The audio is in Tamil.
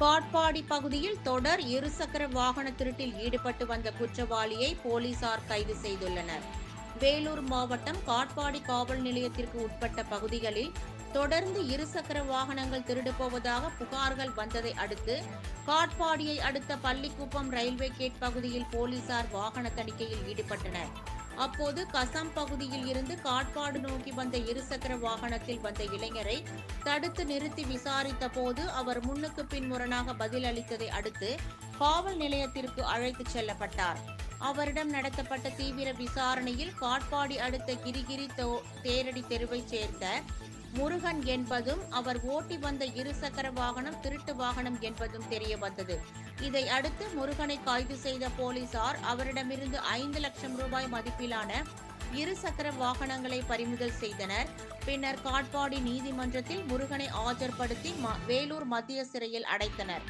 காட்பாடி பகுதியில் தொடர் இருசக்கர வாகன திருட்டில் ஈடுபட்டு வந்த குற்றவாளியை போலீசார் கைது செய்துள்ளனர். வேலூர் மாவட்டம் காட்பாடி காவல் நிலையத்திற்கு உட்பட்ட பகுதிகளில் தொடர்ந்து இருசக்கர வாகனங்கள் திருடு போவதாக புகார்கள் வந்ததை அடுத்து காட்பாடியை அடுத்த பள்ளிக்குப்பம் ரயில்வே கேட் பகுதியில் போலீசார் வாகன தணிக்கையில் ஈடுபட்டனர். அப்போது கசம் பகுதியில் இருந்து காட்பாடு நோக்கி வந்த இருசக்கர வாகனத்தில் வந்த இளைஞரை தடுத்து நிறுத்தி விசாரித்த போது அவர் முன்னுக்கு பின் முரணாக பதில் அளித்ததை அடுத்து காவல் நிலையத்திற்கு அழைத்துச் செல்லப்பட்டார். அவரிடம் நடத்தப்பட்ட தீவிர விசாரணையில் காட்பாடி அடுத்த கிரிகிரி தேரடி தெருவைச் சேர்ந்த முருகன் என்பதும் அவர் ஓட்டி வந்த இருசக்கர வாகனம் திருட்டு வாகனம் என்பதும் தெரிய வந்தது. இதை அடுத்து முருகனை கைது செய்த போலீசார் அவரிடமிருந்து 5 லட்சம் ரூபாய் மதிப்பிலான இருசக்கர வாகனங்களை பறிமுதல் செய்தனர். பின்னர் காட்பாடி நீதிமன்றத்தில் முருகனை ஆஜர்படுத்தி வேலூர் மத்திய சிறையில் அடைத்தனர்.